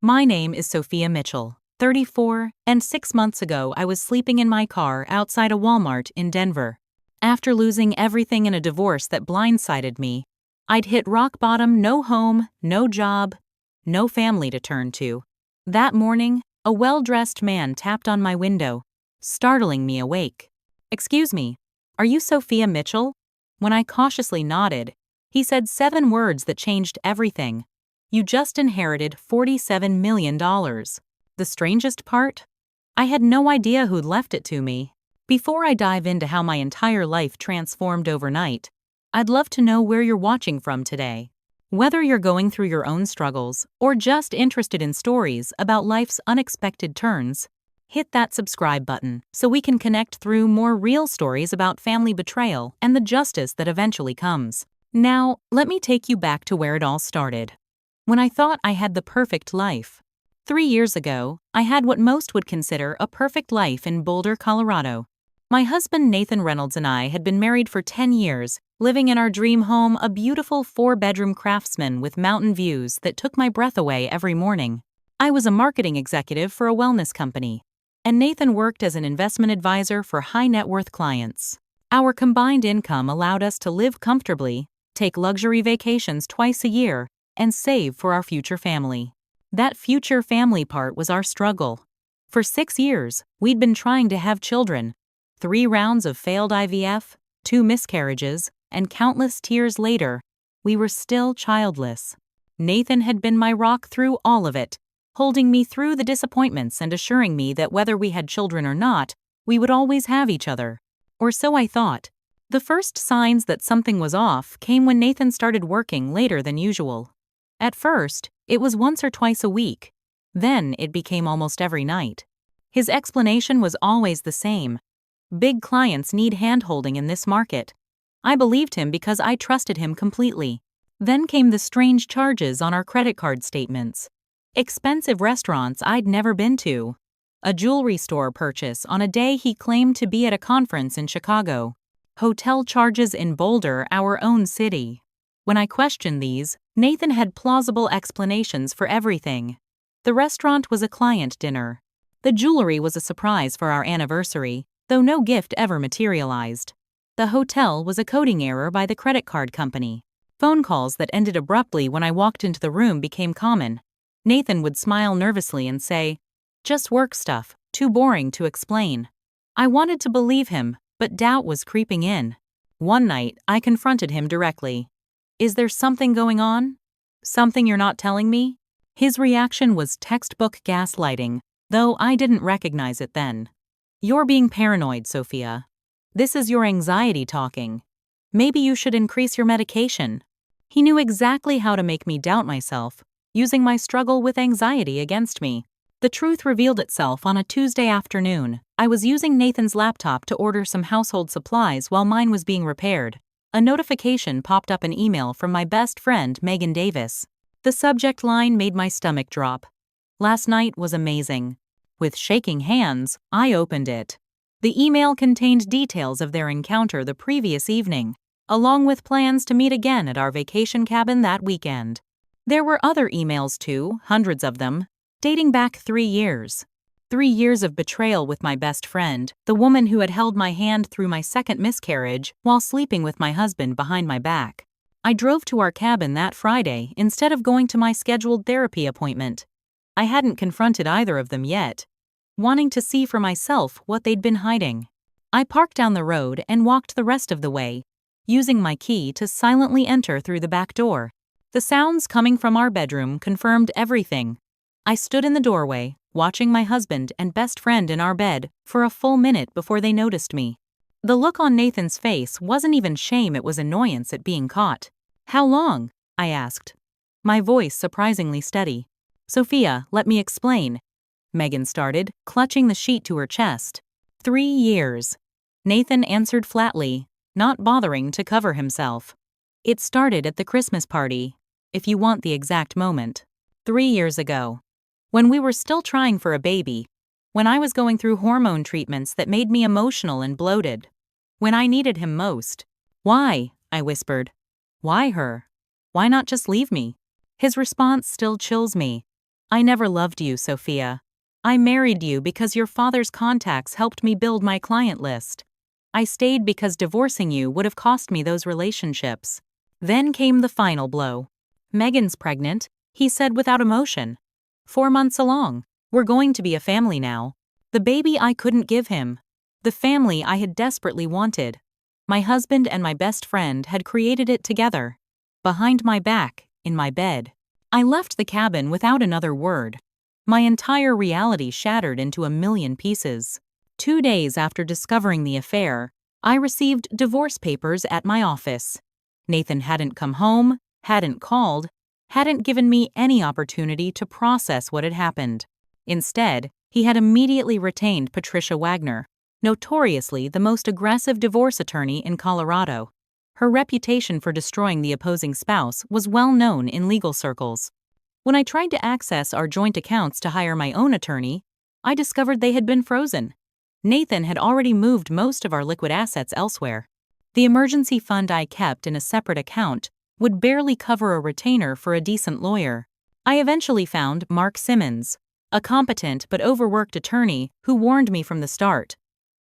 My name is Sophia Mitchell, 34, and 6 months ago I was sleeping in my car outside a Walmart in Denver. After losing everything in a divorce that blindsided me, I'd hit rock bottom, no home, no job, no family to turn to. That morning, a well-dressed man tapped on my window, startling me awake. "Excuse me, are you Sophia Mitchell?" When I cautiously nodded, he said 7 words that changed everything. "You just inherited $47 million. The strangest part? I had no idea who'd left it to me. Before I dive into how my entire life transformed overnight, I'd love to know where you're watching from today. Whether you're going through your own struggles or just interested in stories about life's unexpected turns, hit that subscribe button so we can connect through more real stories about family betrayal and the justice that eventually comes. Now, let me take you back to where it all started. When I thought I had the perfect life. 3 years ago, I had what most would consider a perfect life in Boulder, Colorado. My husband Nathan Reynolds and I had been married for 10 years, living in our dream home, a beautiful 4-bedroom craftsman with mountain views that took my breath away every morning. I was a marketing executive for a wellness company, and Nathan worked as an investment advisor for high-net-worth clients. Our combined income allowed us to live comfortably, take luxury vacations twice a year, and save for our future family. That future family part was our struggle. For 6 years, we'd been trying to have children. 3 rounds of failed IVF, 2 miscarriages, and countless tears later, we were still childless. Nathan had been my rock through all of it, holding me through the disappointments and assuring me that whether we had children or not, we would always have each other. Or so I thought. The first signs that something was off came when Nathan started working later than usual. At first, it was once or twice a week. Then it became almost every night. His explanation was always the same. Big clients need hand-holding in this market. I believed him because I trusted him completely. Then came the strange charges on our credit card statements. Expensive restaurants I'd never been to. A jewelry store purchase on a day he claimed to be at a conference in Chicago. Hotel charges in Boulder, our own city. When I questioned these, Nathan had plausible explanations for everything. The restaurant was a client dinner. The jewelry was a surprise for our anniversary, though no gift ever materialized. The hotel was a coding error by the credit card company. Phone calls that ended abruptly when I walked into the room became common. Nathan would smile nervously and say, "Just work stuff, too boring to explain." I wanted to believe him, but doubt was creeping in. One night, I confronted him directly. "Is there something going on? Something you're not telling me?" His reaction was textbook gaslighting, though I didn't recognize it then. "You're being paranoid, Sophia. This is your anxiety talking. Maybe you should increase your medication." He knew exactly how to make me doubt myself, using my struggle with anxiety against me. The truth revealed itself on a Tuesday afternoon. I was using Nathan's laptop to order some household supplies while mine was being repaired. A notification popped up an email from my best friend, Megan Davis. The subject line made my stomach drop. "Last night was amazing." With shaking hands, I opened it. The email contained details of their encounter the previous evening, along with plans to meet again at our vacation cabin that weekend. There were other emails too, hundreds of them, dating back 3 years. 3 years of betrayal with my best friend, the woman who had held my hand through my second miscarriage while sleeping with my husband behind my back. I drove to our cabin that Friday instead of going to my scheduled therapy appointment. I hadn't confronted either of them yet, wanting to see for myself what they'd been hiding. I parked down the road and walked the rest of the way, using my key to silently enter through the back door. The sounds coming from our bedroom confirmed everything. I stood in the doorway, watching my husband and best friend in our bed for a full minute before they noticed me. The look on Nathan's face wasn't even shame, it was annoyance at being caught. "How long?" I asked, my voice surprisingly steady. "Sophia, let me explain," Megan started, clutching the sheet to her chest. 3 years. Nathan answered flatly, not bothering to cover himself. "It started at the Christmas party, if you want the exact moment. 3 years ago. When we were still trying for a baby. When I was going through hormone treatments that made me emotional and bloated. When I needed him most." "Why?" I whispered. "Why her? Why not just leave me?" His response still chills me. I never loved you, Sophia. I married you because your father's contacts helped me build my client list. I stayed because divorcing you would have cost me those relationships. Then came the final blow. Megan's pregnant, he said without emotion. 4 months along. We're going to be a family now. The baby I couldn't give him. The family I had desperately wanted. My husband and my best friend had created it together. Behind my back, in my bed. I left the cabin without another word. My entire reality shattered into a million pieces. 2 days after discovering the affair, I received divorce papers at my office. Nathan hadn't come home, hadn't called, hadn't given me any opportunity to process what had happened. Instead, he had immediately retained Patricia Wagner, notoriously the most aggressive divorce attorney in Colorado. Her reputation for destroying the opposing spouse was well known in legal circles. When I tried to access our joint accounts to hire my own attorney, I discovered they had been frozen. Nathan had already moved most of our liquid assets elsewhere. The emergency fund I kept in a separate account would barely cover a retainer for a decent lawyer. I eventually found Mark Simmons, a competent but overworked attorney who warned me from the start.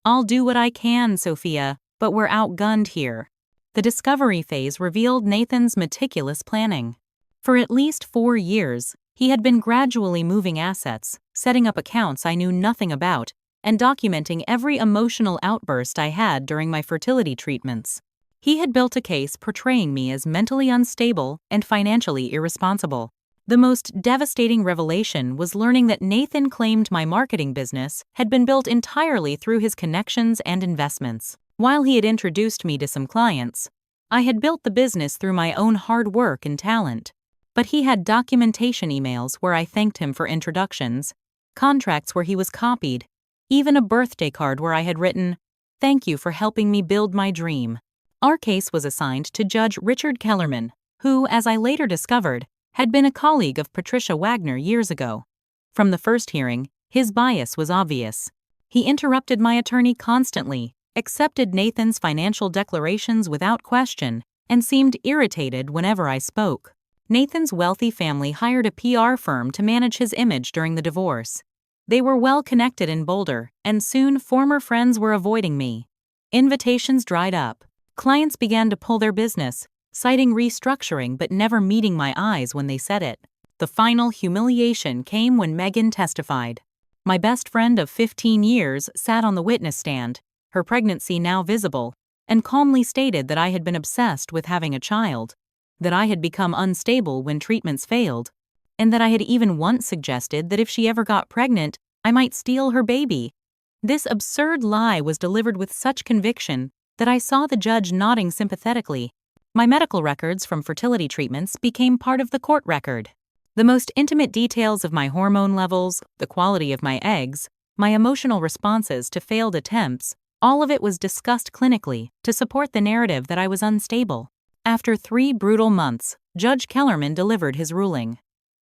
I'll do what I can, Sophia, but we're outgunned here. The discovery phase revealed Nathan's meticulous planning. For at least 4 years, he had been gradually moving assets, setting up accounts I knew nothing about, and documenting every emotional outburst I had during my fertility treatments. He had built a case portraying me as mentally unstable and financially irresponsible. The most devastating revelation was learning that Nathan claimed my marketing business had been built entirely through his connections and investments. While he had introduced me to some clients, I had built the business through my own hard work and talent. But he had documentation emails where I thanked him for introductions, contracts where he was copied, even a birthday card where I had written, "Thank you for helping me build my dream." Our case was assigned to Judge Richard Kellerman, who, as I later discovered, had been a colleague of Patricia Wagner years ago. From the first hearing, his bias was obvious. He interrupted my attorney constantly, accepted Nathan's financial declarations without question, and seemed irritated whenever I spoke. Nathan's wealthy family hired a PR firm to manage his image during the divorce. They were well connected in Boulder, and soon former friends were avoiding me. Invitations dried up. Clients began to pull their business, citing restructuring but never meeting my eyes when they said it. The final humiliation came when Megan testified. My best friend of 15 years sat on the witness stand, her pregnancy now visible, and calmly stated that I had been obsessed with having a child, that I had become unstable when treatments failed, and that I had even once suggested that if she ever got pregnant, I might steal her baby. This absurd lie was delivered with such conviction that I saw the judge nodding sympathetically. My medical records from fertility treatments became part of the court record. The most intimate details of my hormone levels, the quality of my eggs, my emotional responses to failed attempts, all of it was discussed clinically to support the narrative that I was unstable. After 3 brutal months, Judge Kellerman delivered his ruling.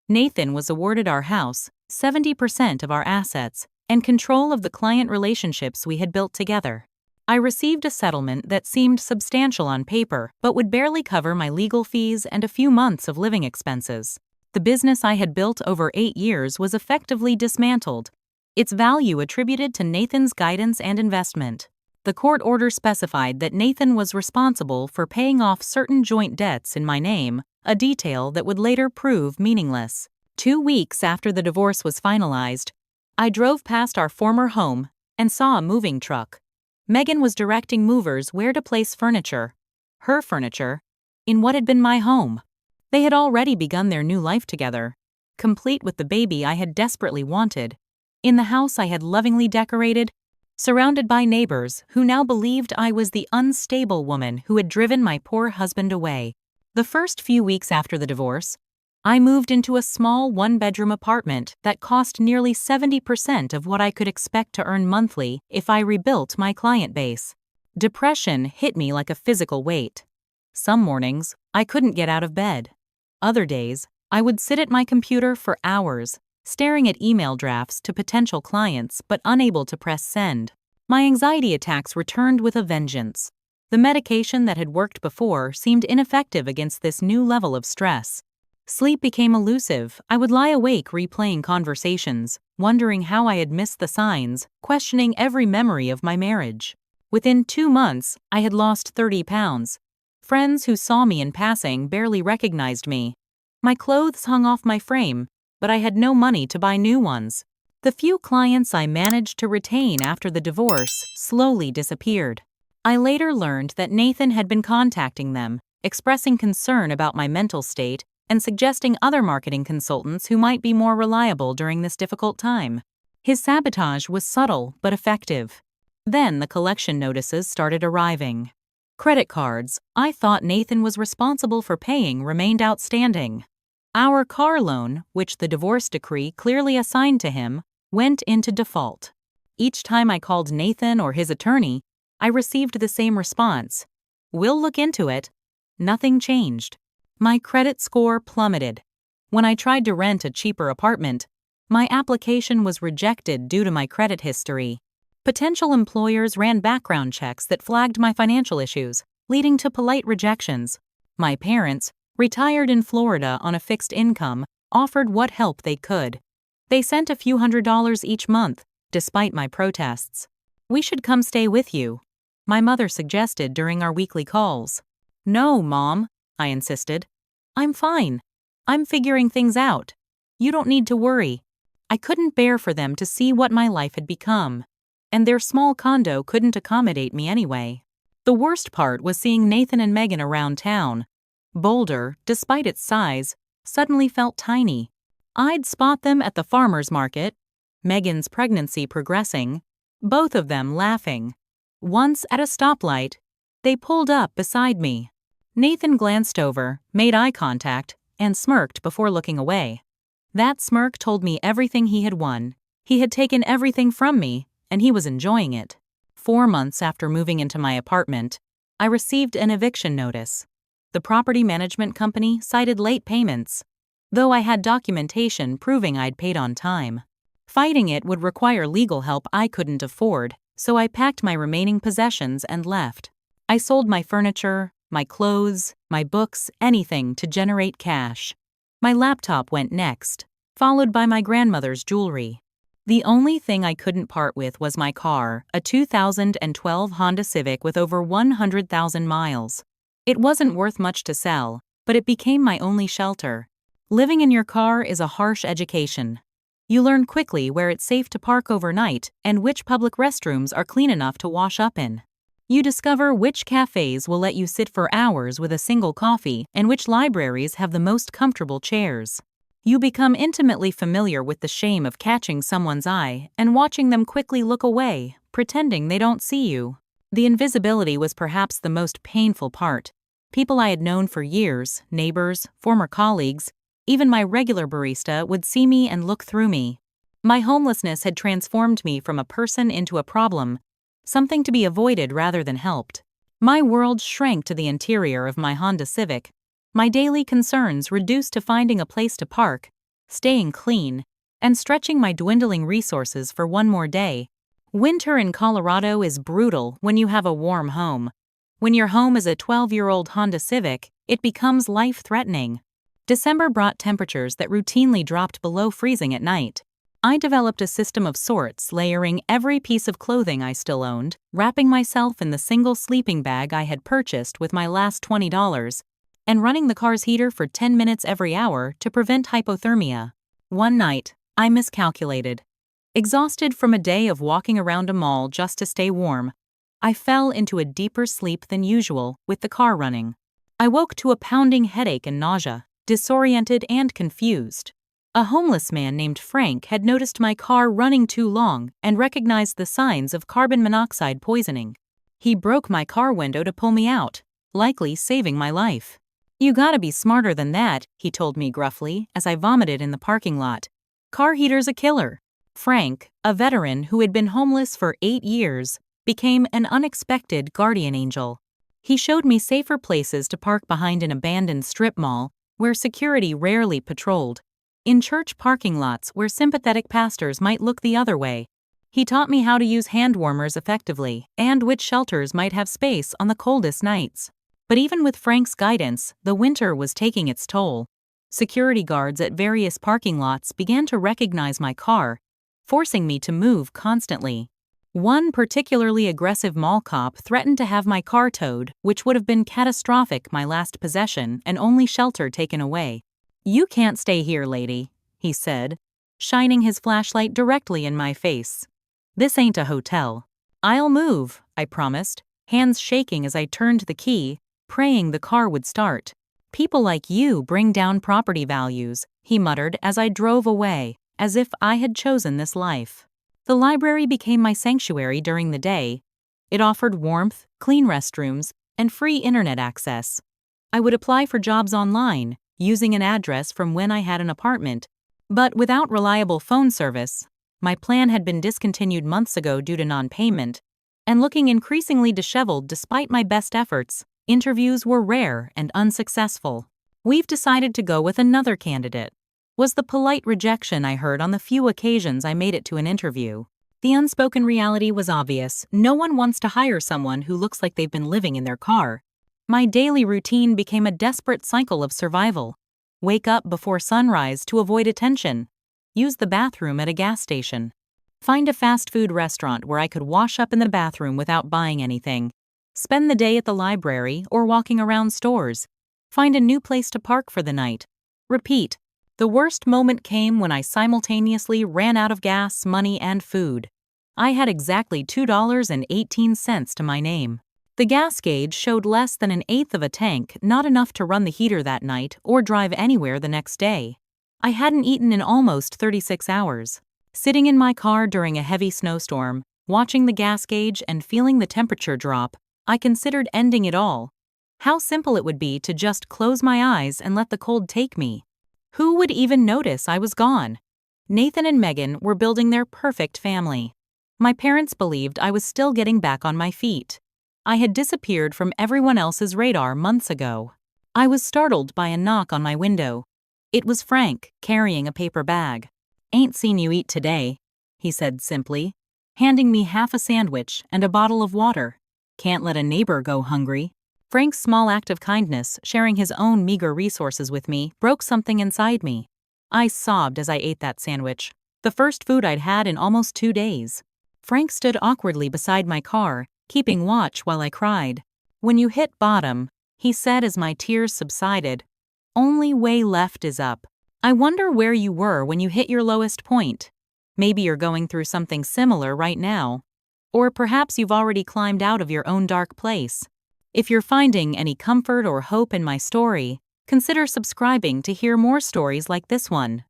Nathan was awarded our house, 70% of our assets, and control of the client relationships we had built together. I received a settlement that seemed substantial on paper, but would barely cover my legal fees and a few months of living expenses. The business I had built over 8 years was effectively dismantled, its value attributed to Nathan's guidance and investment. The court order specified that Nathan was responsible for paying off certain joint debts in my name, a detail that would later prove meaningless. 2 weeks after the divorce was finalized, I drove past our former home and saw a moving truck. Megan was directing movers where to place furniture, her furniture, in what had been my home. They had already begun their new life together, complete with the baby I had desperately wanted, in the house I had lovingly decorated, surrounded by neighbors who now believed I was the unstable woman who had driven my poor husband away. The first few weeks after the divorce, I moved into a small 1-bedroom apartment that cost nearly 70% of what I could expect to earn monthly if I rebuilt my client base. Depression hit me like a physical weight. Some mornings, I couldn't get out of bed. Other days, I would sit at my computer for hours, staring at email drafts to potential clients but unable to press send. My anxiety attacks returned with a vengeance. The medication that had worked before seemed ineffective against this new level of stress. Sleep became elusive. I would lie awake replaying conversations, wondering how I had missed the signs, questioning every memory of my marriage. Within 2 months, I had lost 30 pounds. Friends who saw me in passing barely recognized me. My clothes hung off my frame, but I had no money to buy new ones. The few clients I managed to retain after the divorce slowly disappeared. I later learned that Nathan had been contacting them, expressing concern about my mental state and suggesting other marketing consultants who might be more reliable during this difficult time. His sabotage was subtle but effective. Then the collection notices started arriving. Credit cards I thought Nathan was responsible for paying remained outstanding. Our car loan, which the divorce decree clearly assigned to him, went into default. Each time I called Nathan or his attorney, I received the same response. "We'll look into it." Nothing changed. My credit score plummeted. When I tried to rent a cheaper apartment, my application was rejected due to my credit history. Potential employers ran background checks that flagged my financial issues, leading to polite rejections. My parents, retired in Florida on a fixed income, offered what help they could. They sent a few $100s each month, despite my protests. "We should come stay with you," my mother suggested during our weekly calls. "No, Mom," I insisted. "I'm fine. I'm figuring things out. You don't need to worry." I couldn't bear for them to see what my life had become. And their small condo couldn't accommodate me anyway. The worst part was seeing Nathan and Megan around town. Boulder, despite its size, suddenly felt tiny. I'd spot them at the farmer's market, Megan's pregnancy progressing, both of them laughing. Once at a stoplight, they pulled up beside me. Nathan glanced over, made eye contact, and smirked before looking away. That smirk told me everything he had won. He had taken everything from me, and he was enjoying it. 4 months after moving into my apartment, I received an eviction notice. The property management company cited late payments, though I had documentation proving I'd paid on time. Fighting it would require legal help I couldn't afford, so I packed my remaining possessions and left. I sold my furniture, my clothes, my books, anything to generate cash. My laptop went next, followed by my grandmother's jewelry. The only thing I couldn't part with was my car, a 2012 Honda Civic with over 100,000 miles. It wasn't worth much to sell, but it became my only shelter. Living in your car is a harsh education. You learn quickly where it's safe to park overnight and which public restrooms are clean enough to wash up in. You discover which cafes will let you sit for hours with a single coffee and which libraries have the most comfortable chairs. You become intimately familiar with the shame of catching someone's eye and watching them quickly look away, pretending they don't see you. The invisibility was perhaps the most painful part. People I had known for years, neighbors, former colleagues, even my regular barista would see me and look through me. My homelessness had transformed me from a person into a problem, something to be avoided rather than helped. My world shrank to the interior of my Honda Civic. My daily concerns reduced to finding a place to park, staying clean, and stretching my dwindling resources for one more day. Winter in Colorado is brutal when you have a warm home. When your home is a 12-year-old Honda Civic, it becomes life-threatening. December brought temperatures that routinely dropped below freezing at night. I developed a system of sorts, layering every piece of clothing I still owned, wrapping myself in the single sleeping bag I had purchased with my last $20, and running the car's heater for 10 minutes every hour to prevent hypothermia. One night, I miscalculated. Exhausted from a day of walking around a mall just to stay warm, I fell into a deeper sleep than usual with the car running. I woke to a pounding headache and nausea, disoriented and confused. A homeless man named Frank had noticed my car running too long and recognized the signs of carbon monoxide poisoning. He broke my car window to pull me out, likely saving my life. "You gotta be smarter than that," he told me gruffly as I vomited in the parking lot. "Car heater's a killer." Frank, a veteran who had been homeless for 8 years, became an unexpected guardian angel. He showed me safer places to park behind an abandoned strip mall where security rarely patrolled, in church parking lots where sympathetic pastors might look the other way. He taught me how to use hand warmers effectively and which shelters might have space on the coldest nights. But even with Frank's guidance, the winter was taking its toll. Security guards at various parking lots began to recognize my car, forcing me to move constantly. One particularly aggressive mall cop threatened to have my car towed, which would have been catastrophic, my last possession and only shelter taken away. "You can't stay here, lady," he said, shining his flashlight directly in my face. "This ain't a hotel." "I'll move," I promised, hands shaking as I turned the key, praying the car would start. "People like you bring down property values," he muttered as I drove away, as if I had chosen this life. The library became my sanctuary during the day. It offered warmth, clean restrooms, and free internet access. I would apply for jobs online, using an address from when I had an apartment, but without reliable phone service. My plan had been discontinued months ago due to non-payment, and looking increasingly disheveled despite my best efforts, interviews were rare and unsuccessful. "We've decided to go with another candidate," was the polite rejection I heard on the few occasions I made it to an interview. The unspoken reality was obvious. No one wants to hire someone who looks like they've been living in their car. My daily routine became a desperate cycle of survival. Wake up before sunrise to avoid attention. Use the bathroom at a gas station. Find a fast food restaurant where I could wash up in the bathroom without buying anything. Spend the day at the library or walking around stores. Find a new place to park for the night. Repeat. The worst moment came when I simultaneously ran out of gas, money, and food. I had exactly $2.18 to my name. The gas gauge showed less than an eighth of a tank, not enough to run the heater that night or drive anywhere the next day. I hadn't eaten in almost 36 hours. Sitting in my car during a heavy snowstorm, watching the gas gauge and feeling the temperature drop, I considered ending it all. How simple it would be to just close my eyes and let the cold take me. Who would even notice I was gone? Nathan and Megan were building their perfect family. My parents believed I was still getting back on my feet. I had disappeared from everyone else's radar months ago. I was startled by a knock on my window. It was Frank, carrying a paper bag. "Ain't seen you eat today," he said simply, handing me half a sandwich and a bottle of water. "Can't let a neighbor go hungry." Frank's small act of kindness, sharing his own meager resources with me, broke something inside me. I sobbed as I ate that sandwich, the first food I'd had in almost 2 days. Frank stood awkwardly beside my car, keeping watch while I cried. "When you hit bottom," he said as my tears subsided, "only way left is up. I wonder where you were when you hit your lowest point. Maybe you're going through something similar right now. Or perhaps you've already climbed out of your own dark place. If you're finding any comfort or hope in my story, consider subscribing to hear more stories like this one.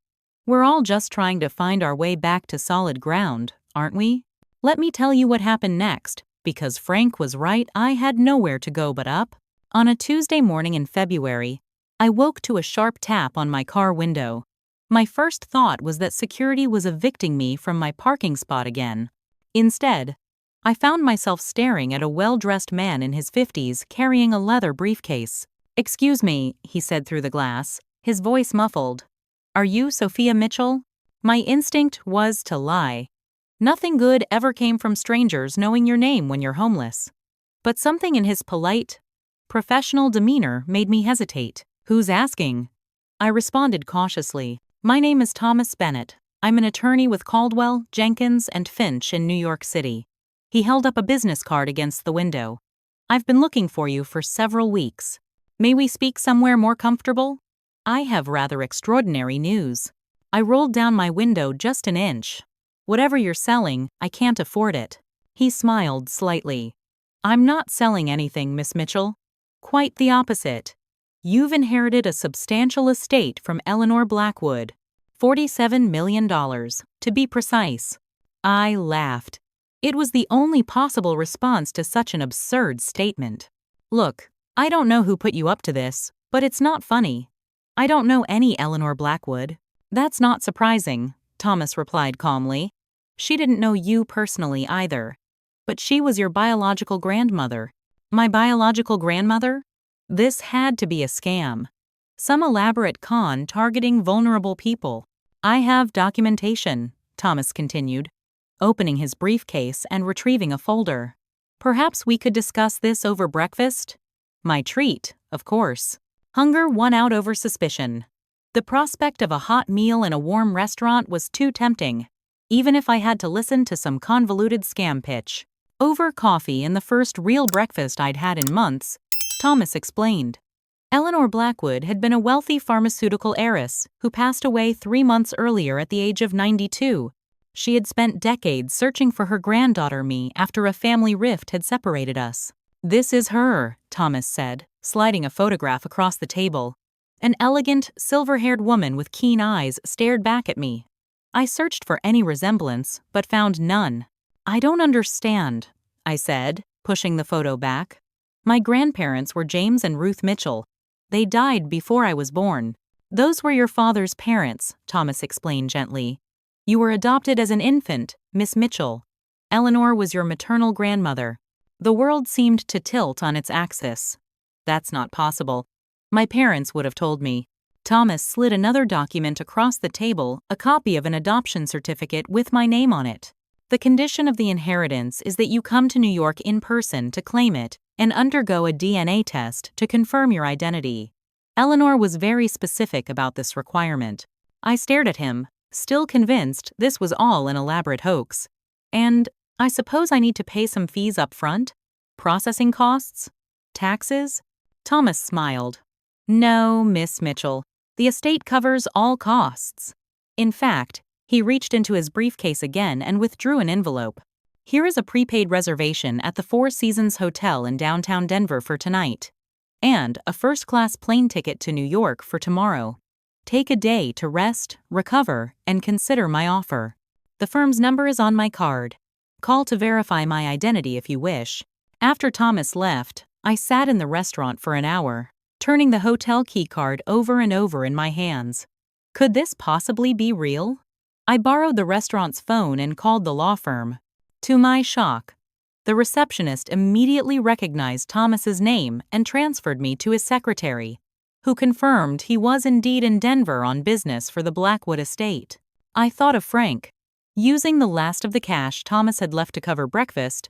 We're all just trying to find our way back to solid ground, aren't we? Let me tell you what happened next, because Frank was right, I had nowhere to go but up. On a Tuesday morning in February, I woke to a sharp tap on my car window. My first thought was that security was evicting me from my parking spot again. Instead, I found myself staring at a well-dressed man in his 50s carrying a leather briefcase. "Excuse me," he said through the glass, his voice muffled. "Are you Sophia Mitchell?" My instinct was to lie. Nothing good ever came from strangers knowing your name when you're homeless. But something in his polite, professional demeanor made me hesitate. "Who's asking?" I responded cautiously. "My name is Thomas Bennett. I'm an attorney with Caldwell, Jenkins, and Finch in New York City." He held up a business card against the window. "I've been looking for you for several weeks. May we speak somewhere more comfortable? I have rather extraordinary news." I rolled down my window just an inch. "Whatever you're selling, I can't afford it." He smiled slightly. "I'm not selling anything, Miss Mitchell. Quite the opposite. You've inherited a substantial estate from Eleanor Blackwood. $47 million, to be precise." I laughed. It was the only possible response to such an absurd statement. "Look, I don't know who put you up to this, but it's not funny. I don't know any Eleanor Blackwood." "That's not surprising," Thomas replied calmly. "She didn't know you personally either. But she was your biological grandmother." "My biological grandmother?" This had to be a scam. Some elaborate con targeting vulnerable people. "I have documentation," Thomas continued, opening his briefcase and retrieving a folder. "Perhaps we could discuss this over breakfast?" My treat, of course. Hunger won out over suspicion. The prospect of a hot meal in a warm restaurant was too tempting, even if I had to listen to some convoluted scam pitch. Over coffee and the first real breakfast I'd had in months, Thomas explained. Eleanor Blackwood had been a wealthy pharmaceutical heiress who passed away 3 months earlier at the age of 92. She had spent decades searching for her granddaughter me after a family rift had separated us. "This is her," Thomas said, sliding a photograph across the table. An elegant, silver-haired woman with keen eyes stared back at me. I searched for any resemblance, but found none. "I don't understand," I said, pushing the photo back. "My grandparents were James and Ruth Mitchell. They died before I was born." "Those were your father's parents," Thomas explained gently. "You were adopted as an infant, Miss Mitchell. Eleanor was your maternal grandmother." The world seemed to tilt on its axis. "That's not possible. My parents would have told me." Thomas slid another document across the table, a copy of an adoption certificate with my name on it. "The condition of the inheritance is that you come to New York in person to claim it and undergo a DNA test to confirm your identity." Eleanor was very specific about this requirement. I stared at him, still convinced this was all an elaborate hoax. "And I suppose I need to pay some fees up front? Processing costs? Taxes?" Thomas smiled. "No, Miss Mitchell. The estate covers all costs." In fact, he reached into his briefcase again and withdrew an envelope. "Here is a prepaid reservation at the Four Seasons Hotel in downtown Denver for tonight, and a first-class plane ticket to New York for tomorrow. Take a day to rest, recover, and consider my offer. The firm's number is on my card. Call to verify my identity if you wish." After Thomas left, I sat in the restaurant for an hour, turning the hotel keycard over and over in my hands. Could this possibly be real? I borrowed the restaurant's phone and called the law firm. To my shock, the receptionist immediately recognized Thomas's name and transferred me to his secretary, who confirmed he was indeed in Denver on business for the Blackwood estate. I thought of Frank. Using the last of the cash Thomas had left to cover breakfast,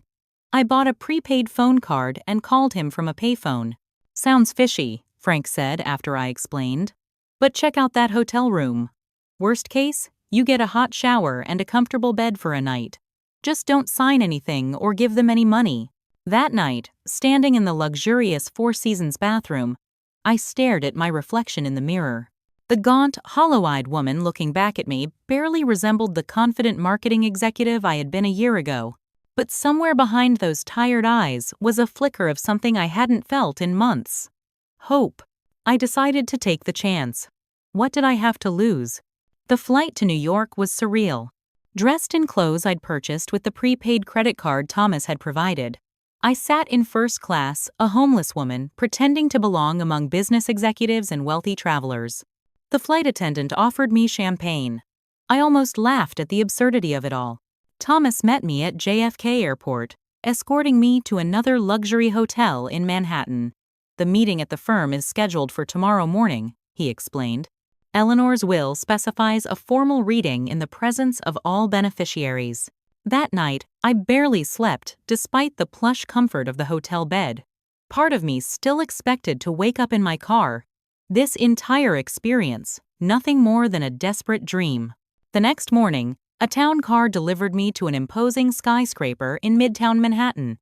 I bought a prepaid phone card and called him from a payphone. "Sounds fishy," Frank said after I explained. "But check out that hotel room. Worst case, you get a hot shower and a comfortable bed for a night. Just don't sign anything or give them any money." That night, standing in the luxurious Four Seasons bathroom, I stared at my reflection in the mirror. The gaunt, hollow-eyed woman looking back at me barely resembled the confident marketing executive I had been a year ago. But somewhere behind those tired eyes was a flicker of something I hadn't felt in months. Hope. I decided to take the chance. What did I have to lose? The flight to New York was surreal. Dressed in clothes I'd purchased with the prepaid credit card Thomas had provided, I sat in first class, a homeless woman pretending to belong among business executives and wealthy travelers. The flight attendant offered me champagne. I almost laughed at the absurdity of it all. Thomas met me at JFK Airport, escorting me to another luxury hotel in Manhattan. "The meeting at the firm is scheduled for tomorrow morning," he explained. "Eleanor's will specifies a formal reading in the presence of all beneficiaries." That night, I barely slept despite the plush comfort of the hotel bed. Part of me still expected to wake up in my car. This entire experience, nothing more than a desperate dream. The next morning, a town car delivered me to an imposing skyscraper in Midtown Manhattan.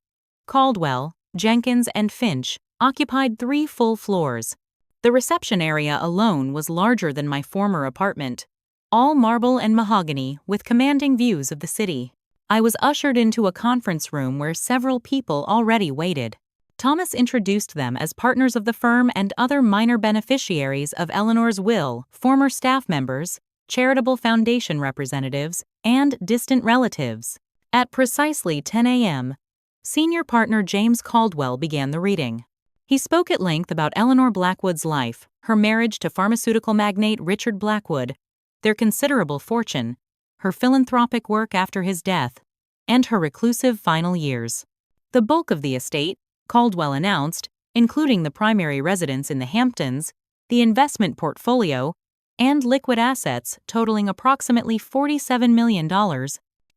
Caldwell, Jenkins, and Finch occupied 3 full floors. The reception area alone was larger than my former apartment, all marble and mahogany with commanding views of the city. I was ushered into a conference room where several people already waited. Thomas introduced them as partners of the firm and other minor beneficiaries of Eleanor's will, former staff members, charitable foundation representatives, and distant relatives. At precisely 10 a.m., senior partner James Caldwell began the reading. He spoke at length about Eleanor Blackwood's life, her marriage to pharmaceutical magnate Richard Blackwood, their considerable fortune, her philanthropic work after his death, and her reclusive final years. The bulk of the estate, Caldwell announced, including the primary residence in the Hamptons, the investment portfolio, and liquid assets totaling approximately $47 million,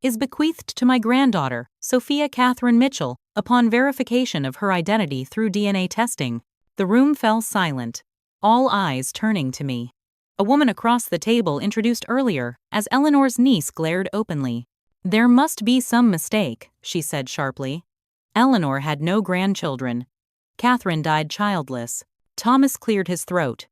is bequeathed to my granddaughter, Sophia Catherine Mitchell, upon verification of her identity through DNA testing. The room fell silent, all eyes turning to me. a woman across the table introduced earlier, as Eleanor's niece glared openly. "There must be some mistake," she said sharply. Eleanor had no grandchildren. Catherine died childless. Thomas cleared his throat.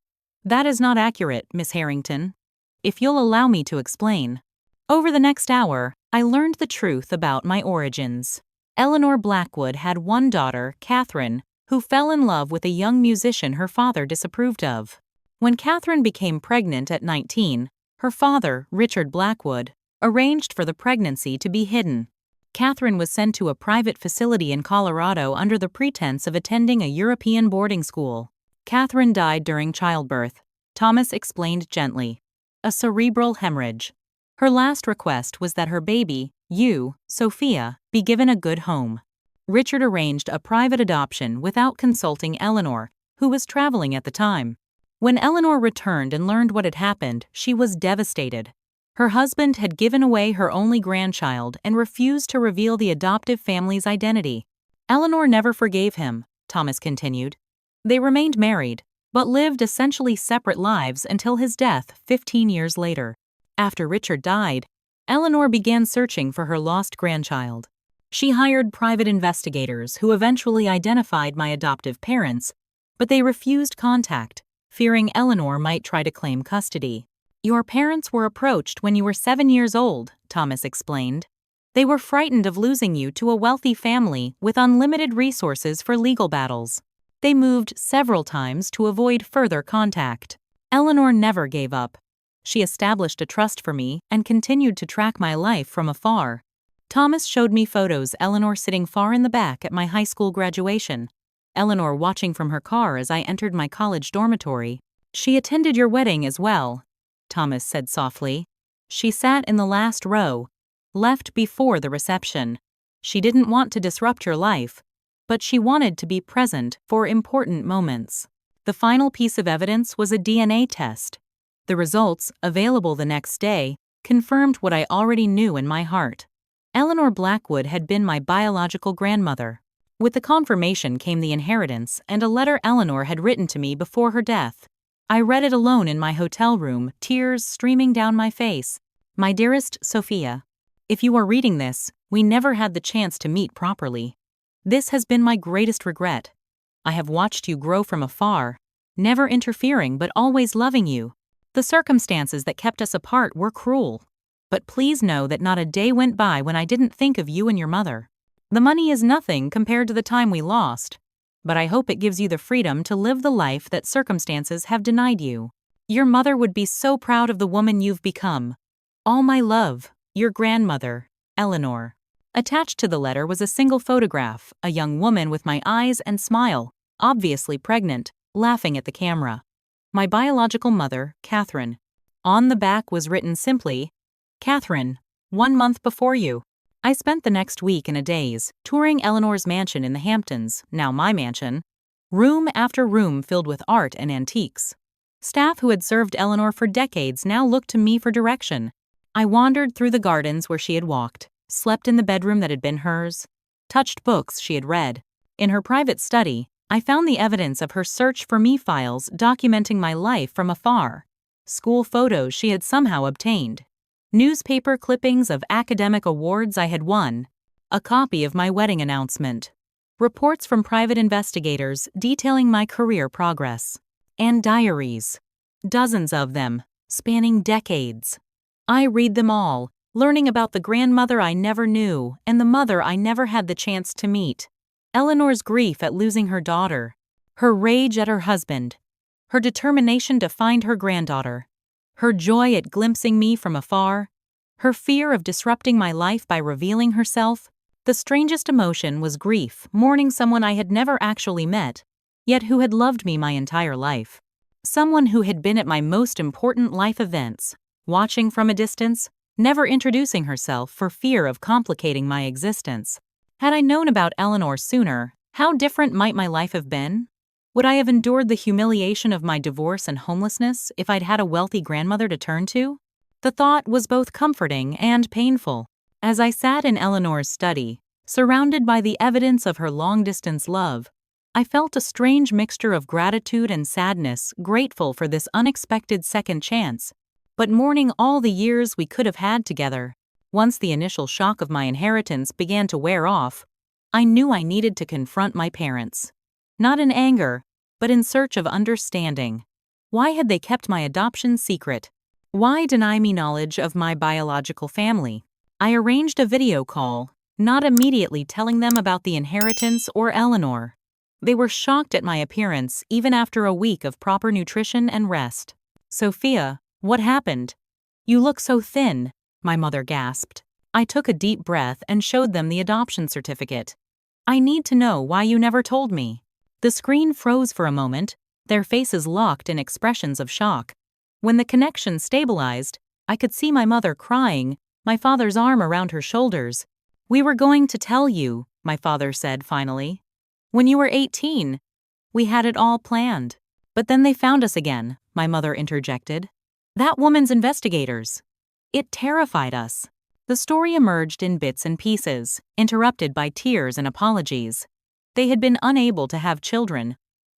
"That is not accurate, Miss Harrington. If you'll allow me to explain." Over the next hour, I learned the truth about my origins. Eleanor Blackwood had one daughter, Catherine, who fell in love with a young musician her father disapproved of. When Catherine became pregnant at 19, her father, Richard Blackwood, arranged for the pregnancy to be hidden. Catherine was sent to a private facility in Colorado under the pretense of attending a European boarding school. Catherine died during childbirth, Thomas explained gently. A cerebral hemorrhage. Her last request was that her baby, You Sophia, be given a good home. Richard arranged a private adoption without consulting Eleanor, who was traveling at the time. When Eleanor returned and learned what had happened, she was devastated. Her husband had given away her only grandchild and refused to reveal the adoptive family's identity. Eleanor never forgave him, Thomas continued. They remained married, but lived essentially separate lives until his death 15 years later. After Richard died, Eleanor began searching for her lost grandchild. She hired private investigators who eventually identified my adoptive parents, but they refused contact, fearing Eleanor might try to claim custody. "Your parents were approached when you were 7 years old," Thomas explained. "They were frightened of losing you to a wealthy family with unlimited resources for legal battles. They moved several times to avoid further contact. Eleanor never gave up. She established a trust for me and continued to track my life from afar." Thomas showed me photos Eleanor sitting far in the back at my high school graduation, Eleanor watching from her car as I entered my college dormitory. "She attended your wedding as well," Thomas said softly. "She sat in the last row, left before the reception. She didn't want to disrupt your life, but she wanted to be present for important moments." The final piece of evidence was a DNA test. The results, available the next day, confirmed what I already knew in my heart. Eleanor Blackwood had been my biological grandmother. With the confirmation came the inheritance and a letter Eleanor had written to me before her death. I read it alone in my hotel room, tears streaming down my face. "My dearest Sophia, if you are reading this, we never had the chance to meet properly. This has been my greatest regret. I have watched you grow from afar, never interfering but always loving you. The circumstances that kept us apart were cruel. But please know that not a day went by when I didn't think of you and your mother. The money is nothing compared to the time we lost, but I hope it gives you the freedom to live the life that circumstances have denied you. Your mother would be so proud of the woman you've become. All my love, your grandmother, Eleanor." Attached to the letter was a single photograph, a young woman with my eyes and smile, obviously pregnant, laughing at the camera. My biological mother, Catherine. On the back was written simply, "Catherine, 1 month before you." I spent the next week in a daze, touring Eleanor's mansion in the Hamptons, now my mansion, room after room filled with art and antiques. Staff who had served Eleanor for decades now looked to me for direction. I wandered through the gardens where she had walked, slept in the bedroom that had been hers, touched books she had read. In her private study, I found the evidence of her search for me files documenting my life from afar, school photos she had somehow obtained, newspaper clippings of academic awards I had won, a copy of my wedding announcement, reports from private investigators detailing my career progress, and diaries, dozens of them, spanning decades. I read them all, learning about the grandmother I never knew and the mother I never had the chance to meet. Eleanor's grief at losing her daughter, her rage at her husband, her determination to find her granddaughter, her joy at glimpsing me from afar, her fear of disrupting my life by revealing herself. The strangest emotion was grief, mourning someone I had never actually met, yet who had loved me my entire life. Someone who had been at my most important life events, watching from a distance, never introducing herself for fear of complicating my existence. Had I known about Eleanor sooner, how different might my life have been? Would I have endured the humiliation of my divorce and homelessness if I'd had a wealthy grandmother to turn to? The thought was both comforting and painful. As I sat in Eleanor's study, surrounded by the evidence of her long-distance love, I felt a strange mixture of gratitude and sadness, grateful for this unexpected second chance, but mourning all the years we could have had together. Once the initial shock of my inheritance began to wear off, I knew I needed to confront my parents. Not in anger, but in search of understanding. Why had they kept my adoption secret? Why deny me knowledge of my biological family? I arranged a video call, not immediately telling them about the inheritance or Eleanor. They were shocked at my appearance even after a week of proper nutrition and rest. "Sophia, what happened? You look so thin," my mother gasped. I took a deep breath and showed them the adoption certificate. "I need to know why you never told me." The screen froze for a moment, their faces locked in expressions of shock. When the connection stabilized, I could see my mother crying, my father's arm around her shoulders. "We were going to tell you," my father said finally. "When you were 18, we had it all planned." "But then they found us again," my mother interjected. "That woman's investigators. It terrified us." The story emerged in bits and pieces, interrupted by tears and apologies. They had been unable to have children,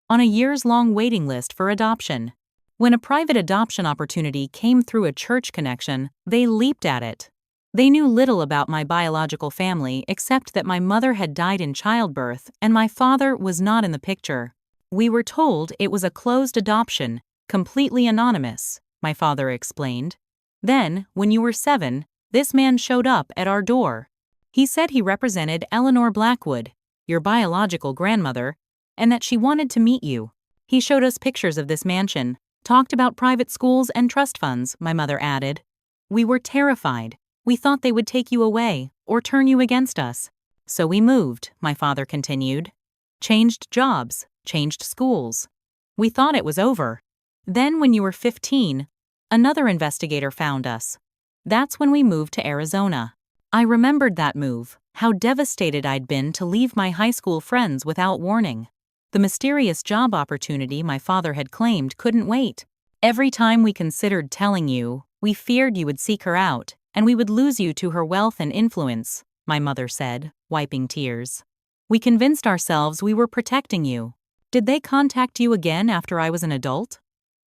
on a years-long waiting list for adoption. When a private adoption opportunity came through a church connection, they leaped at it. They knew little about my biological family except that my mother had died in childbirth and my father was not in the picture. "We were told it was a closed adoption, completely anonymous," my father explained. "Then, when you were 7, this man showed up at our door. He said he represented Eleanor Blackwood, your biological grandmother, and that she wanted to meet you. He showed us pictures of this mansion, talked about private schools and trust funds," my mother added. "We were terrified. We thought they would take you away or turn you against us. So we moved," my father continued. "Changed jobs, changed schools. We thought it was over. Then when you were 15, another investigator found us. That's when we moved to Arizona." I remembered that move, how devastated I'd been to leave my high school friends without warning. The mysterious job opportunity my father had claimed couldn't wait. "Every time we considered telling you, we feared you would seek her out, and we would lose you to her wealth and influence," my mother said, wiping tears. "We convinced ourselves we were protecting you." "Did they contact you again after I was an adult?"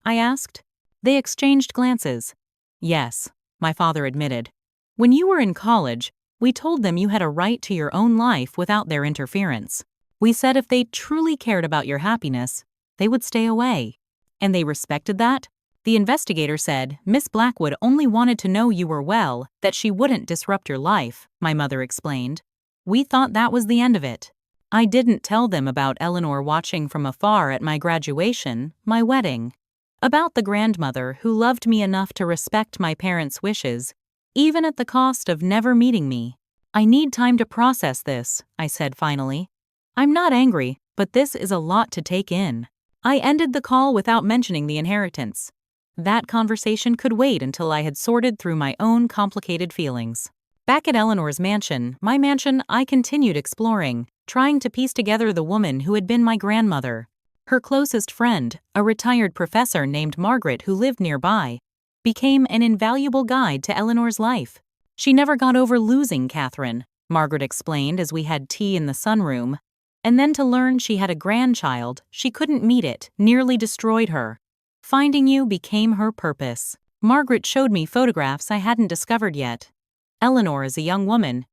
I asked. They exchanged glances. "Yes," my father admitted. "When you were in college, we told them you had a right to your own life without their interference. We said if they truly cared about your happiness, they would stay away. And they respected that?" The investigator said Miss Blackwood only wanted to know you were well, that she wouldn't disrupt your life, my mother explained. "We thought that was the end of it." I didn't tell them about Eleanor watching from afar at my graduation, my wedding. About the grandmother who loved me enough to respect my parents' wishes, even at the cost of never meeting me. "I need time to process this," I said finally. "I'm not angry, but this is a lot to take in." I ended the call without mentioning the inheritance. That conversation could wait until I had sorted through my own complicated feelings. Back at Eleanor's mansion, my mansion, I continued exploring, trying to piece together the woman who had been my grandmother. Her closest friend, a retired professor named Margaret who lived nearby, became an invaluable guide to Eleanor's life. "She never got over losing Catherine," Margaret explained as we had tea in the sunroom. "And then to learn she had a grandchild, she couldn't meet it, nearly destroyed her. Finding you became her purpose." Margaret showed me photographs I hadn't discovered yet. Eleanor is a young woman.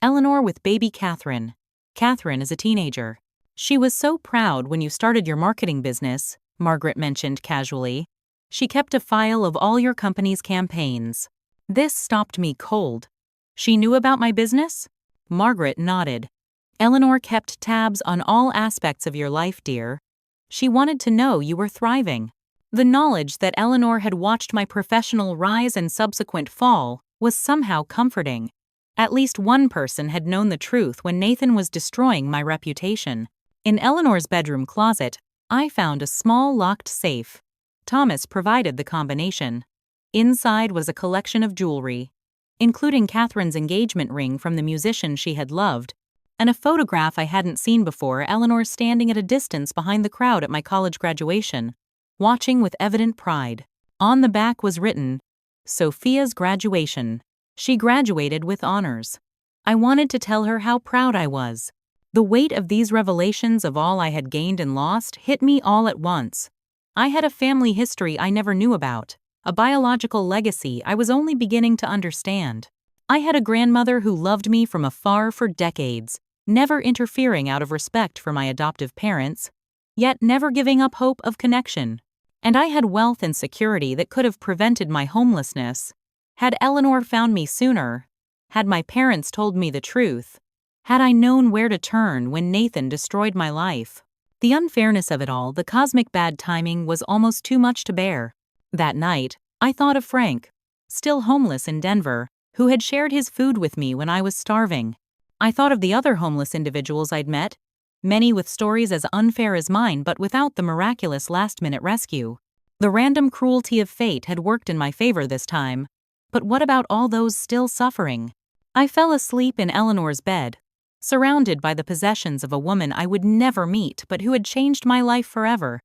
Eleanor with baby Catherine. Catherine is a teenager. "She was so proud when you started your marketing business," Margaret mentioned casually. "She kept a file of all your company's campaigns." This stopped me cold. "She knew about my business?" Margaret nodded. "Eleanor kept tabs on all aspects of your life, dear. She wanted to know you were thriving." The knowledge that Eleanor had watched my professional rise and subsequent fall was somehow comforting. At least one person had known the truth when Nathan was destroying my reputation. In Eleanor's bedroom closet, I found a small locked safe. Thomas provided the combination. Inside was a collection of jewelry, including Catherine's engagement ring from the musician she had loved, and a photograph I hadn't seen before, Eleanor standing at a distance behind the crowd at my college graduation, watching with evident pride. On the back was written, "Sophia's graduation." She graduated with honors. I wanted to tell her how proud I was. The weight of these revelations of all I had gained and lost hit me all at once. I had a family history I never knew about, a biological legacy I was only beginning to understand. I had a grandmother who loved me from afar for decades, never interfering out of respect for my adoptive parents, yet never giving up hope of connection. And I had wealth and security that could have prevented my homelessness. Had Eleanor found me sooner, had my parents told me the truth, had I known where to turn when Nathan destroyed my life. The unfairness of it all, the cosmic bad timing, was almost too much to bear. That night, I thought of Frank, still homeless in Denver, who had shared his food with me when I was starving. I thought of the other homeless individuals I'd met, many with stories as unfair as mine but without the miraculous last-minute rescue. The random cruelty of fate had worked in my favor this time. But what about all those still suffering? I fell asleep in Eleanor's bed, surrounded by the possessions of a woman I would never meet but who had changed my life forever,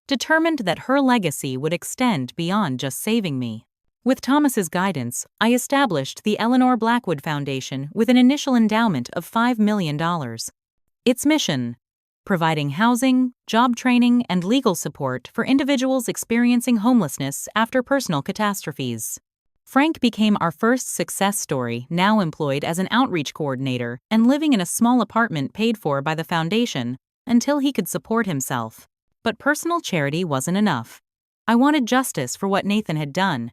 determined that her legacy would extend beyond just saving me. With Thomas's guidance, I established the Eleanor Blackwood Foundation with an initial endowment of $5 million. Its mission: providing housing, job training, and legal support for individuals experiencing homelessness after personal catastrophes. Frank became our first success story, now employed as an outreach coordinator and living in a small apartment paid for by the foundation until he could support himself. But personal charity wasn't enough. I wanted justice for what Nathan had done,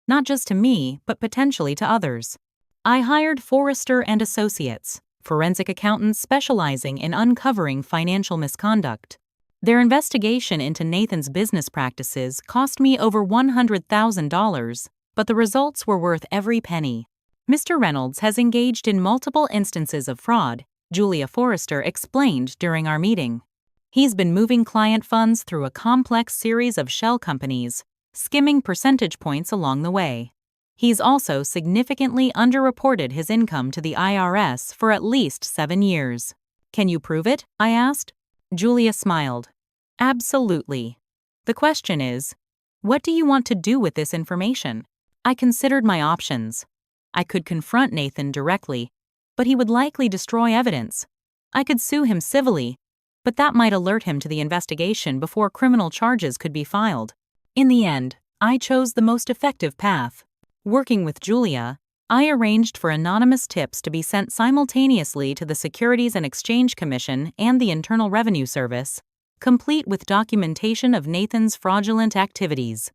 not just to me, but potentially to others. I hired Forrester and Associates, forensic accountants specializing in uncovering financial misconduct. Their investigation into Nathan's business practices cost me over $100,000. But the results were worth every penny. Mr. Reynolds has engaged in multiple instances of fraud, Julia Forrester explained during our meeting. He's been moving client funds through a complex series of shell companies, skimming percentage points along the way. He's also significantly underreported his income to the IRS for at least 7 years. Can you prove it? I asked. Julia smiled. Absolutely. The question is, what do you want to do with this information? I considered my options. I could confront Nathan directly, but he would likely destroy evidence. I could sue him civilly, but that might alert him to the investigation before criminal charges could be filed. In the end, I chose the most effective path. Working with Julia, I arranged for anonymous tips to be sent simultaneously to the Securities and Exchange Commission and the Internal Revenue Service, complete with documentation of Nathan's fraudulent activities.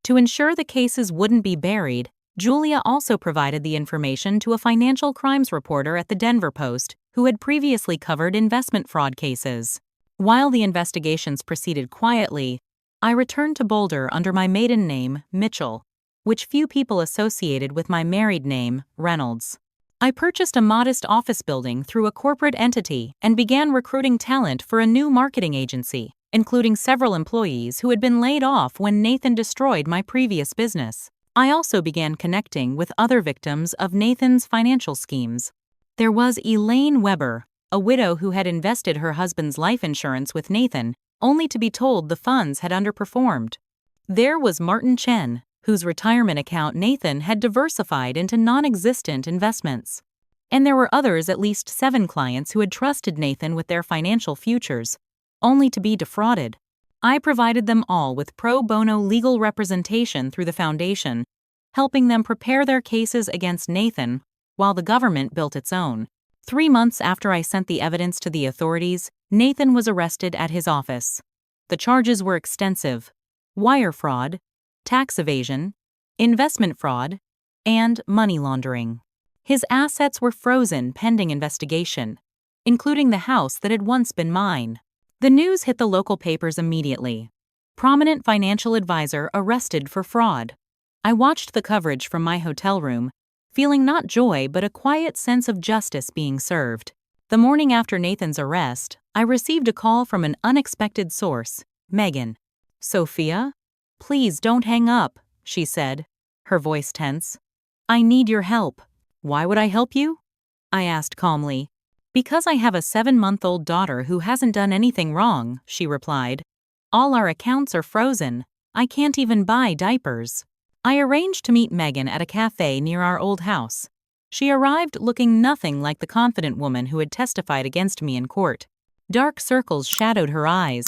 To ensure the cases wouldn't be buried, Julia also provided the information to a financial crimes reporter at the Denver Post who had previously covered investment fraud cases. While the investigations proceeded quietly, I returned to Boulder under my maiden name, Mitchell, which few people associated with my married name, Reynolds. I purchased a modest office building through a corporate entity and began recruiting talent for a new marketing agency, including several employees who had been laid off when Nathan destroyed my previous business. I also began connecting with other victims of Nathan's financial schemes. There was Elaine Weber, a widow who had invested her husband's life insurance with Nathan, only to be told the funds had underperformed. There was Martin Chen, whose retirement account Nathan had diversified into non-existent investments. And there were others, at least 7 clients who had trusted Nathan with their financial futures, only to be defrauded. I provided them all with pro bono legal representation through the foundation, helping them prepare their cases against Nathan while the government built its own. 3 months after I sent the evidence to the authorities, Nathan was arrested at his office. The charges were extensive: wire fraud, tax evasion, investment fraud, and money laundering. His assets were frozen pending investigation, including the house that had once been mine. The news hit the local papers immediately. Prominent financial advisor arrested for fraud. I watched the coverage from my hotel room, feeling not joy but a quiet sense of justice being served. The morning after Nathan's arrest, I received a call from an unexpected source, Megan. "Sophia? Please don't hang up," she said, her voice tense. "I need your help." "Why would I help you?" I asked calmly. "Because I have a 7-month-old daughter who hasn't done anything wrong," she replied. "All our accounts are frozen. I can't even buy diapers." I arranged to meet Megan at a cafe near our old house. She arrived looking nothing like the confident woman who had testified against me in court. Dark circles shadowed her eyes.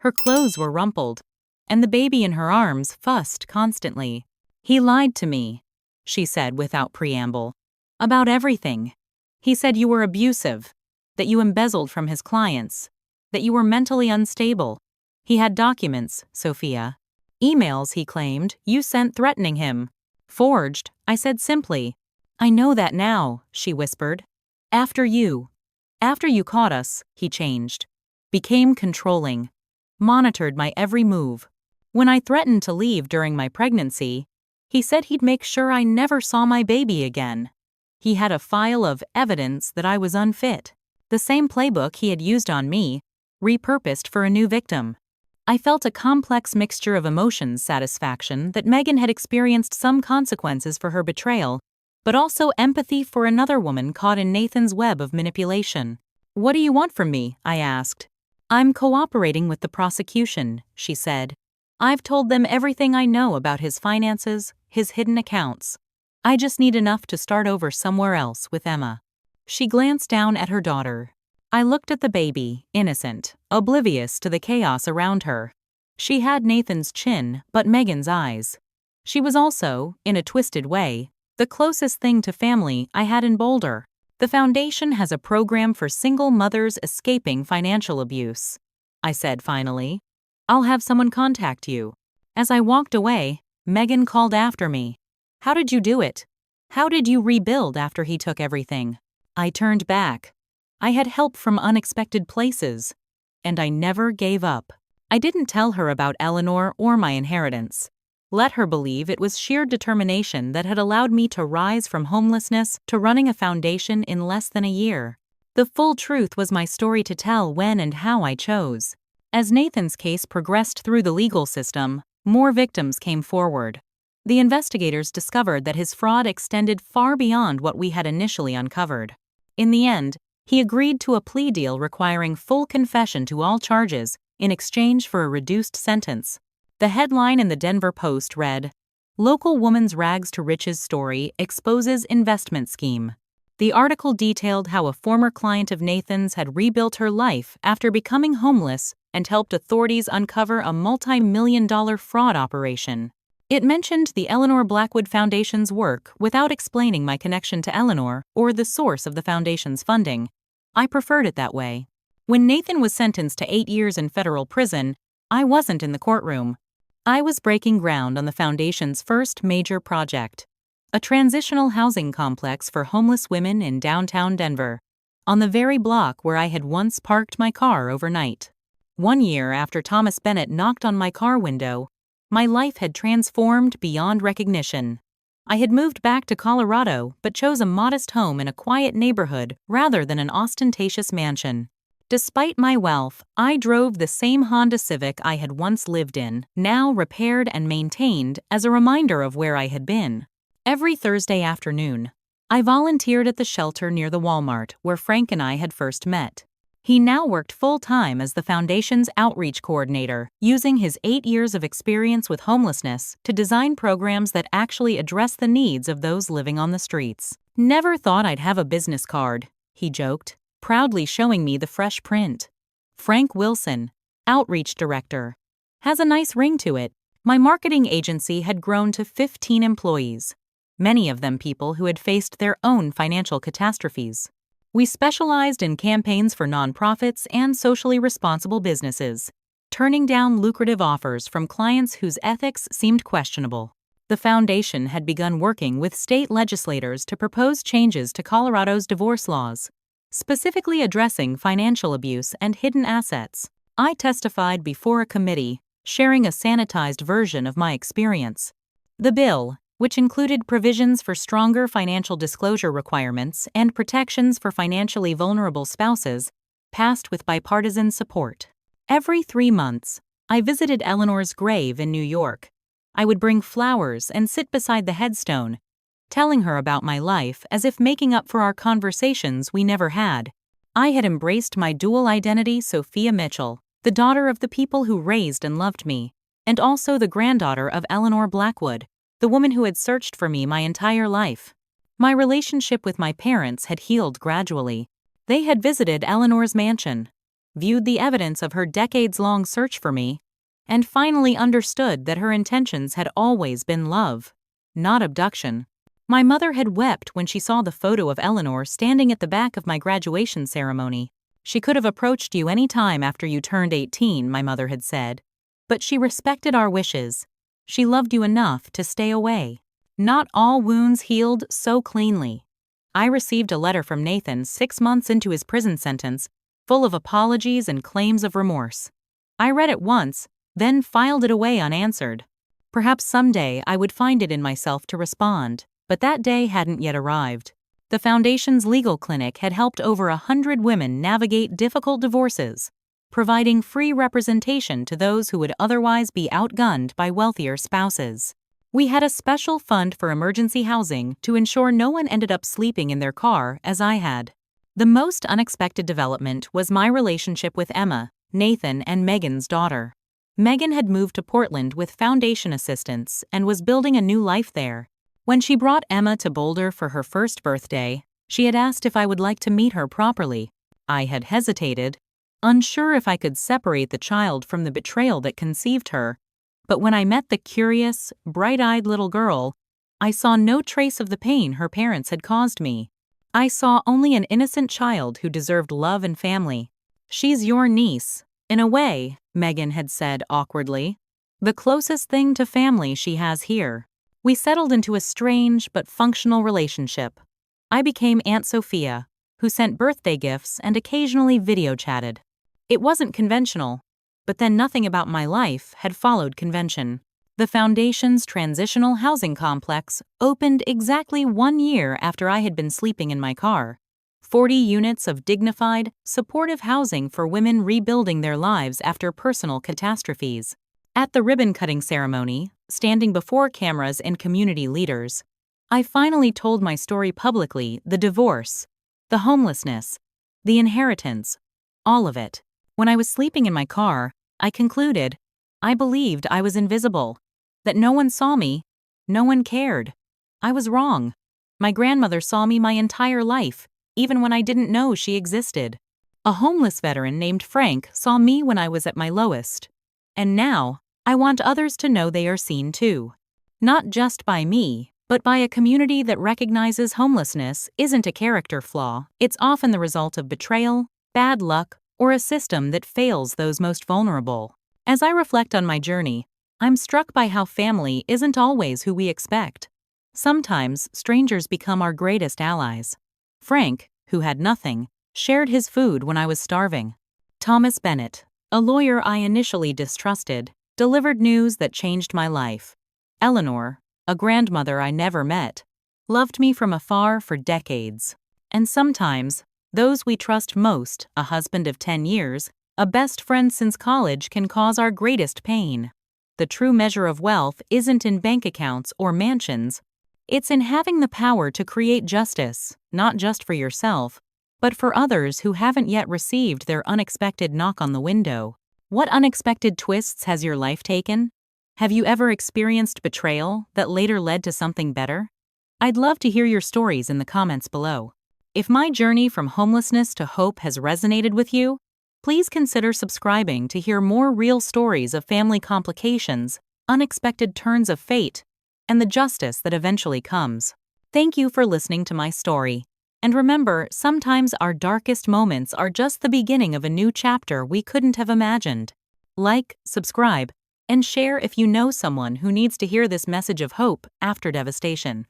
Her clothes were rumpled, and the baby in her arms fussed constantly. "He lied to me," she said without preamble. "About everything. He said you were abusive, that you embezzled from his clients, that you were mentally unstable. He had documents, Sophia. Emails, he claimed, you sent threatening him. Forged," I said simply. "I know that now," she whispered. After you caught us," he changed. "Became controlling. Monitored my every move. When I threatened to leave during my pregnancy, he said he'd make sure I never saw my baby again. He had a file of evidence that I was unfit. The same playbook he had used on me, repurposed for a new victim." I felt a complex mixture of emotions, satisfaction that Megan had experienced some consequences for her betrayal, but also empathy for another woman caught in Nathan's web of manipulation. "What do you want from me?" I asked. "I'm cooperating with the prosecution," she said. "I've told them everything I know about his finances, his hidden accounts. I just need enough to start over somewhere else with Emma." She glanced down at her daughter. I looked at the baby, innocent, oblivious to the chaos around her. She had Nathan's chin, but Megan's eyes. She was also, in a twisted way, the closest thing to family I had in Boulder. "The foundation has a program for single mothers escaping financial abuse," I said finally. "I'll have someone contact you." As I walked away, Megan called after me. "How did you do it? How did you rebuild after he took everything?" I turned back. I had help from unexpected places, and I never gave up. I didn't tell her about Eleanor or my inheritance. Let her believe it was sheer determination that had allowed me to rise from homelessness to running a foundation in less than a year. The full truth was my story to tell when and how I chose. As Nathan's case progressed through the legal system, more victims came forward. The investigators discovered that his fraud extended far beyond what we had initially uncovered. In the end, he agreed to a plea deal requiring full confession to all charges in exchange for a reduced sentence. The headline in the Denver Post read, "Local Woman's Rags to Riches Story Exposes Investment Scheme." The article detailed how a former client of Nathan's had rebuilt her life after becoming homeless and helped authorities uncover a multi-million-dollar fraud operation. It mentioned the Eleanor Blackwood Foundation's work without explaining my connection to Eleanor or the source of the foundation's funding. I preferred it that way. When Nathan was sentenced to 8 years in federal prison, I wasn't in the courtroom. I was breaking ground on the foundation's first major project, a transitional housing complex for homeless women in downtown Denver, on the very block where I had once parked my car overnight. 1 year after Thomas Bennett knocked on my car window, my life had transformed beyond recognition. I had moved back to Colorado but chose a modest home in a quiet neighborhood rather than an ostentatious mansion. Despite my wealth, I drove the same Honda Civic I had once lived in, now repaired and maintained as a reminder of where I had been. Every Thursday afternoon, I volunteered at the shelter near the Walmart where Frank and I had first met. He now worked full-time as the foundation's outreach coordinator, using his 8 years of experience with homelessness to design programs that actually address the needs of those living on the streets. "Never thought I'd have a business card," he joked, proudly showing me the fresh print. "Frank Wilson, Outreach Director. Has a nice ring to it." My marketing agency had grown to 15 employees, many of them people who had faced their own financial catastrophes. We specialized in campaigns for nonprofits and socially responsible businesses, turning down lucrative offers from clients whose ethics seemed questionable. The foundation had begun working with state legislators to propose changes to Colorado's divorce laws, specifically addressing financial abuse and hidden assets. I testified before a committee, sharing a sanitized version of my experience. The bill, which included provisions for stronger financial disclosure requirements and protections for financially vulnerable spouses, passed with bipartisan support. Every 3 months, I visited Eleanor's grave in New York. I would bring flowers and sit beside the headstone, telling her about my life as if making up for our conversations we never had. I had embraced my dual identity, Sophia Mitchell, the daughter of the people who raised and loved me, and also the granddaughter of Eleanor Blackwood, the woman who had searched for me my entire life. My relationship with my parents had healed gradually. They had visited Eleanor's mansion, viewed the evidence of her decades-long search for me, and finally understood that her intentions had always been love, not abduction. My mother had wept when she saw the photo of Eleanor standing at the back of my graduation ceremony. She could have approached you any time after you turned 18, my mother had said. But she respected our wishes. She loved you enough to stay away. Not all wounds healed so cleanly. I received a letter from Nathan 6 months into his prison sentence, full of apologies and claims of remorse. I read it once, then filed it away unanswered. Perhaps someday I would find it in myself to respond, but that day hadn't yet arrived. The Foundation's legal clinic had helped over 100 women navigate difficult divorces, providing free representation to those who would otherwise be outgunned by wealthier spouses. We had a special fund for emergency housing to ensure no one ended up sleeping in their car as I had. The most unexpected development was my relationship with Emma, Nathan, and Megan's daughter. Megan had moved to Portland with Foundation assistance and was building a new life there. When she brought Emma to Boulder for her first birthday, she had asked if I would like to meet her properly. I had hesitated, unsure if I could separate the child from the betrayal that conceived her. But when I met the curious, bright-eyed little girl, I saw no trace of the pain her parents had caused me. I saw only an innocent child who deserved love and family. "She's your niece, in a way," Megan had said awkwardly. "The closest thing to family she has here." We settled into a strange but functional relationship. I became Aunt Sophia, who sent birthday gifts and occasionally video chatted. It wasn't conventional, but then nothing about my life had followed convention. The Foundation's transitional housing complex opened exactly 1 year after I had been sleeping in my car. 40 units of dignified, supportive housing for women rebuilding their lives after personal catastrophes. At the ribbon-cutting ceremony, standing before cameras and community leaders, I finally told my story publicly: the divorce, the homelessness, the inheritance, all of it. When I was sleeping in my car, I concluded, I believed I was invisible, that no one saw me, no one cared. I was wrong. My grandmother saw me my entire life, even when I didn't know she existed. A homeless veteran named Frank saw me when I was at my lowest. And now, I want others to know they are seen too. Not just by me, but by a community that recognizes homelessness isn't a character flaw. It's often the result of betrayal, bad luck, or a system that fails those most vulnerable. As I reflect on my journey, I'm struck by how family isn't always who we expect. Sometimes strangers become our greatest allies. Frank, who had nothing, shared his food when I was starving. Thomas Bennett, a lawyer I initially distrusted, delivered news that changed my life. Eleanor, a grandmother I never met, loved me from afar for decades. And sometimes, those we trust most, a husband of 10 years, a best friend since college, can cause our greatest pain. The true measure of wealth isn't in bank accounts or mansions. It's in having the power to create justice, not just for yourself, but for others who haven't yet received their unexpected knock on the window. What unexpected twists has your life taken? Have you ever experienced betrayal that later led to something better? I'd love to hear your stories in the comments below. If my journey from homelessness to hope has resonated with you, please consider subscribing to hear more real stories of family complications, unexpected turns of fate, and the justice that eventually comes. Thank you for listening to my story. And remember, sometimes our darkest moments are just the beginning of a new chapter we couldn't have imagined. Like, subscribe, and share if you know someone who needs to hear this message of hope after devastation.